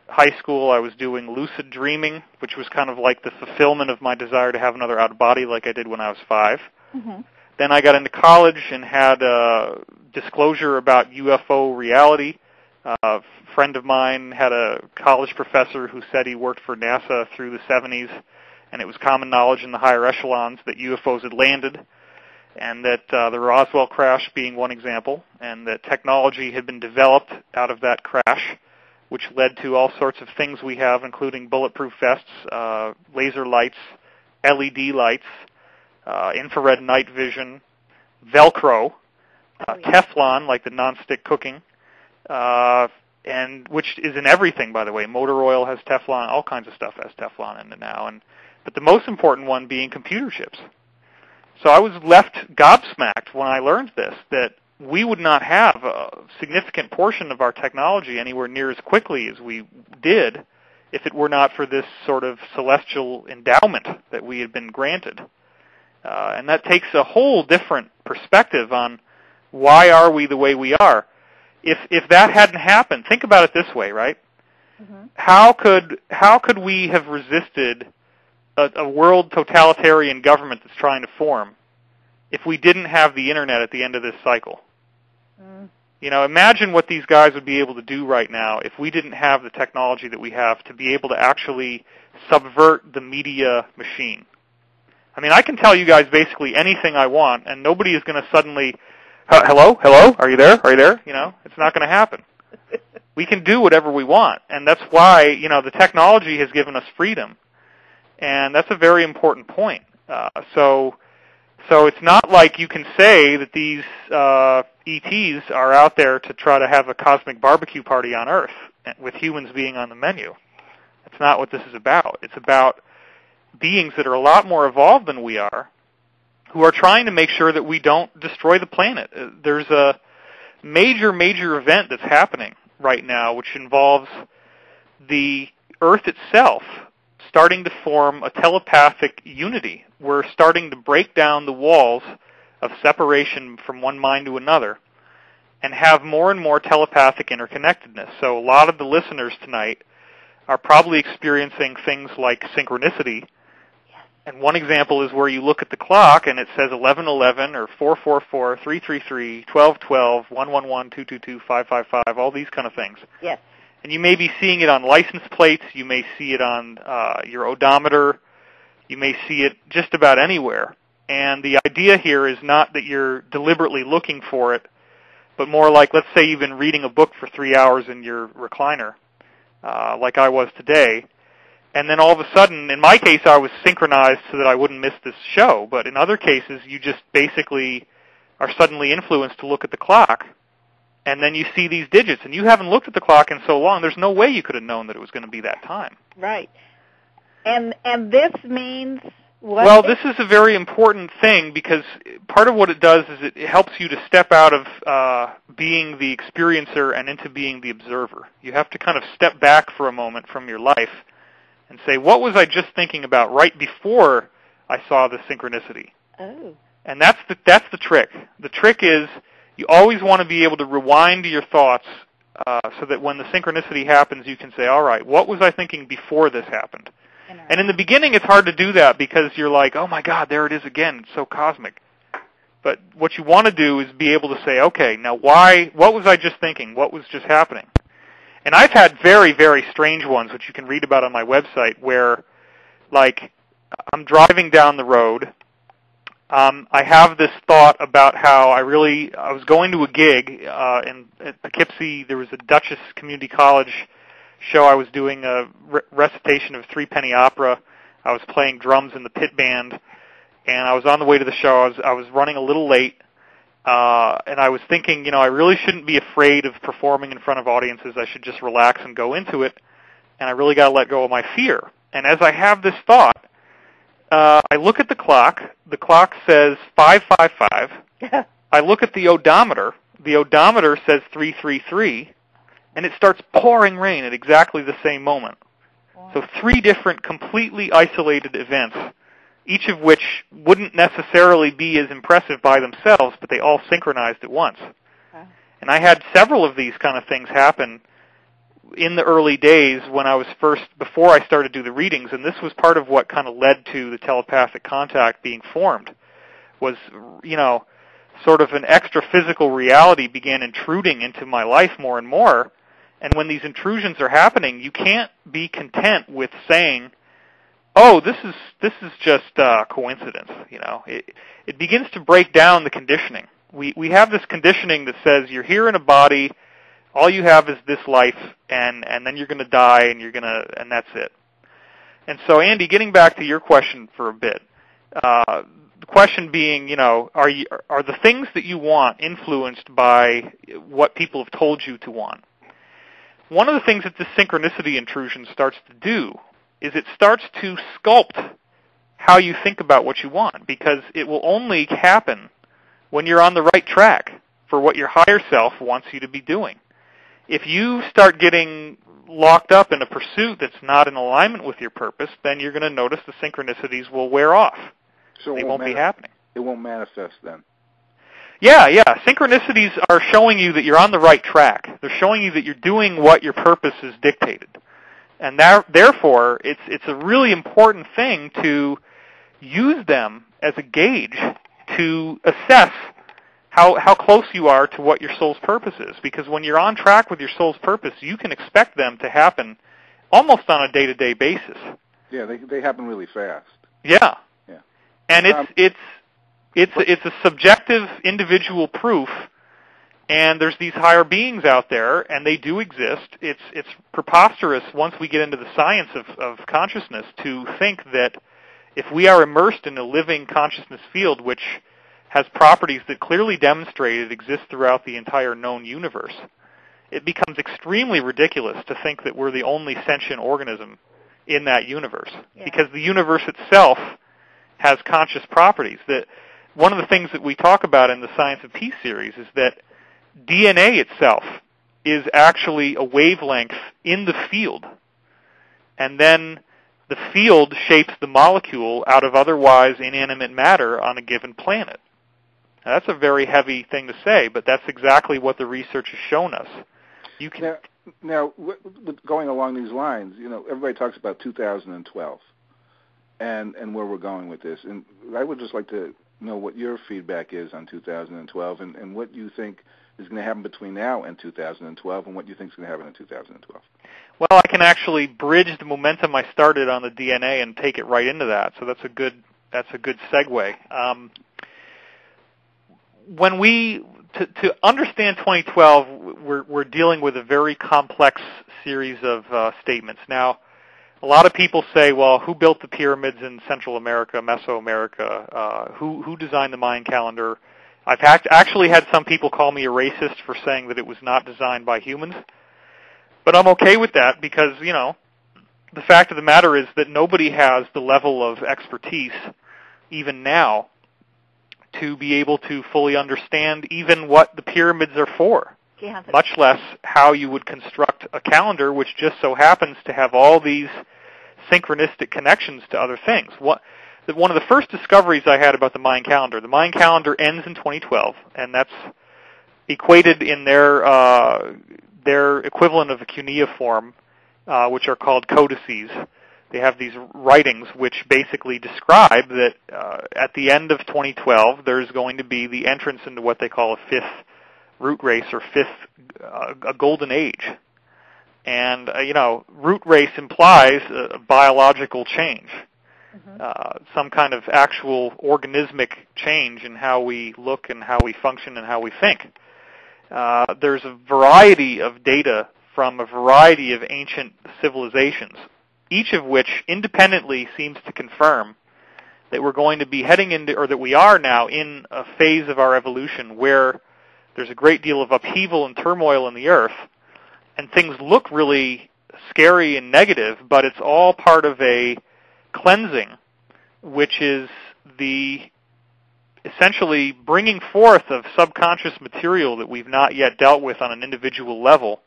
high school, I was doing lucid dreaming, which was kind of like the fulfillment of my desire to have another out-of-body like I did when I was 5. Mm-hmm. Then I got into college and had a disclosure about UFO reality. A friend of mine had a college professor who said he worked for NASA through the 70s, and it was common knowledge in the higher echelons that UFOs had landed, and that the Roswell crash being one example, and that technology had been developed out of that crash, which led to all sorts of things we have, including bulletproof vests, laser lights, LED lights, infrared night vision, Velcro, Teflon, like the nonstick cooking, and which is in everything, by the way. Motor oil has Teflon, all kinds of stuff has Teflon in it now. But the most important one being computer chips. So I was left gobsmacked when I learned this, that we would not have a significant portion of our technology anywhere near as quickly as we did if it were not for this sort of celestial endowment that we had been granted. And that takes a whole different perspective on why are we the way we are. If that hadn't happened, think about it this way, right? Mm-hmm. How could we have resisted a world totalitarian government that's trying to form if we didn't have the internet at the end of this cycle? Mm. You know, imagine what these guys would be able to do right now if we didn't have the technology that we have to be able to actually subvert the media machine. I mean, I can tell you guys basically anything I want, and nobody is going to suddenly, hello, are you there? Are you there? You know, it's not going to happen. We can do whatever we want, and that's why, you know, the technology has given us freedom, and that's a very important point. So it's not like you can say that these ETs are out there to try to have a cosmic barbecue party on Earth with humans being on the menu. That's not what this is about. It's about beings that are a lot more evolved than we are, who are trying to make sure that we don't destroy the planet. There's a major event that's happening right now, which involves the Earth itself starting to form a telepathic unity. We're starting to break down the walls of separation from one mind to another and have more and more telepathic interconnectedness. So a lot of the listeners tonight are probably experiencing things like synchronicity. And one example is where you look at the clock and it says 11:11 or 4:44, 3:33, 12:12, 1:11, 2:22, 5:55, all these kind of things. Yes. And you may be seeing it on license plates. You may see it on your odometer. You may see it just about anywhere. And the idea here is not that you're deliberately looking for it, but more like, let's say you've been reading a book for 3 hours in your recliner, like I was today. And then all of a sudden, in my case, I was synchronized so that I wouldn't miss this show. But in other cases, you just basically are suddenly influenced to look at the clock. And then you see these digits. And you haven't looked at the clock in so long, there's no way you could have known that it was going to be that time. Right. And this means what? Well, this is a very important thing because part of what it does is it helps you to step out of being the experiencer and into being the observer. You have to kind of step back for a moment from your life and say, what was I just thinking about right before I saw the synchronicity? Oh. And that's the trick. The trick is you always want to be able to rewind your thoughts so that when the synchronicity happens, you can say, all right, what was I thinking before this happened? And in the beginning, it's hard to do that because you're like, oh, my God, there it is again. It's so cosmic. But what you want to do is be able to say, okay, now what was I just thinking? What was just happening? And I've had very, very strange ones, which you can read about on my website, where, like, I'm driving down the road. I have this thought about how I was going to a gig in Poughkeepsie. There was a Dutchess Community College show. I was doing a recitation of Threepenny Opera. I was playing drums in the pit band, and I was on the way to the show. I was running a little late. And I was thinking, you know, I really shouldn't be afraid of performing in front of audiences. I should just relax and go into it. And I really got to let go of my fear. And as I have this thought, I look at the clock. The clock says 5:55. I look at the odometer. The odometer says 3:33. And it starts pouring rain at exactly the same moment. Wow. So 3 different completely isolated events, each of which wouldn't necessarily be as impressive by themselves, but they all synchronized at once. Okay. And I had several of these kind of things happen in the early days when I was before I started to do the readings, and this was part of what kind of led to the telepathic contact being formed, was, sort of an extra physical reality began intruding into my life more and more. And when these intrusions are happening, you can't be content with saying, "Oh, this is just coincidence." It begins to break down the conditioning. We have this conditioning that says you're here in a body, all you have is this life, and then you're going to die, and that's it. And so, Andy, getting back to your question for a bit, the question being, are the things that you want influenced by what people have told you to want? One of the things that the synchronicity intrusion starts to do is it starts to sculpt how you think about what you want, because it will only happen when you're on the right track for what your higher self wants you to be doing. If you start getting locked up in a pursuit that's not in alignment with your purpose, then you're going to notice the synchronicities will wear off. So they won't be happening. It won't manifest then. Yeah. Synchronicities are showing you that you're on the right track. They're showing you that you're doing what your purpose is dictated. And therefore, it's a really important thing to use them as a gauge to assess how close you are to what your soul's purpose is. Because when you're on track with your soul's purpose, you can expect them to happen almost on a day-to-day basis. Yeah, they happen really fast. Yeah. And it's a subjective individual proof, and there's these higher beings out there, and they do exist. It's preposterous once we get into the science of consciousness to think that if we are immersed in a living consciousness field, which has properties that clearly demonstrate it exists throughout the entire known universe, it becomes extremely ridiculous to think that we're the only sentient organism in that universe, because the universe itself has conscious properties. That one of the things that we talk about in the Science of Peace series is that DNA itself is actually a wavelength in the field, and then the field shapes the molecule out of otherwise inanimate matter on a given planet. Now, that's a very heavy thing to say, but that's exactly what the research has shown us. You can now going along these lines, everybody talks about 2012 and where we're going with this, and I would just like to know what your feedback is on 2012 and what you think is going to happen between now and 2012, and what you think is going to happen in 2012. Well, I can actually bridge the momentum I started on the DNA and take it right into that. So that's a good segue. When to understand 2012, we're dealing with a very complex series of statements. Now, a lot of people say, well, who built the pyramids in Central America, Mesoamerica? Who designed the Mayan calendar? I've actually had some people call me a racist for saying that it was not designed by humans. But I'm okay with that because, the fact of the matter is that nobody has the level of expertise, even now, to be able to fully understand even what the pyramids are for, much less how you would construct a calendar which just so happens to have all these synchronistic connections to other things. One of the first discoveries I had about the Mayan calendar ends in 2012, and that's equated in their equivalent of a cuneiform, which are called codices. They have these writings which basically describe that at the end of 2012, there's going to be the entrance into what they call a fifth root race, or a golden age. And, root race implies a biological change, some kind of actual organismic change in how we look and how we function and how we think. There's a variety of data from a variety of ancient civilizations, each of which independently seems to confirm that we're going to be heading into, or that we are now in a phase of our evolution where there's a great deal of upheaval and turmoil in the earth, and things look really scary and negative, but it's all part of a cleansing, which is the essentially bringing forth of subconscious material that we've not yet dealt with on an individual level,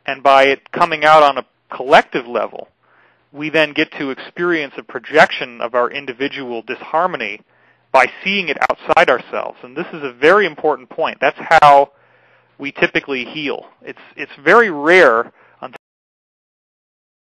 and by it coming out on a collective level, we then get to experience a projection of our individual disharmony by seeing it outside ourselves. And this is a very important point. That's how we typically heal. It's very rare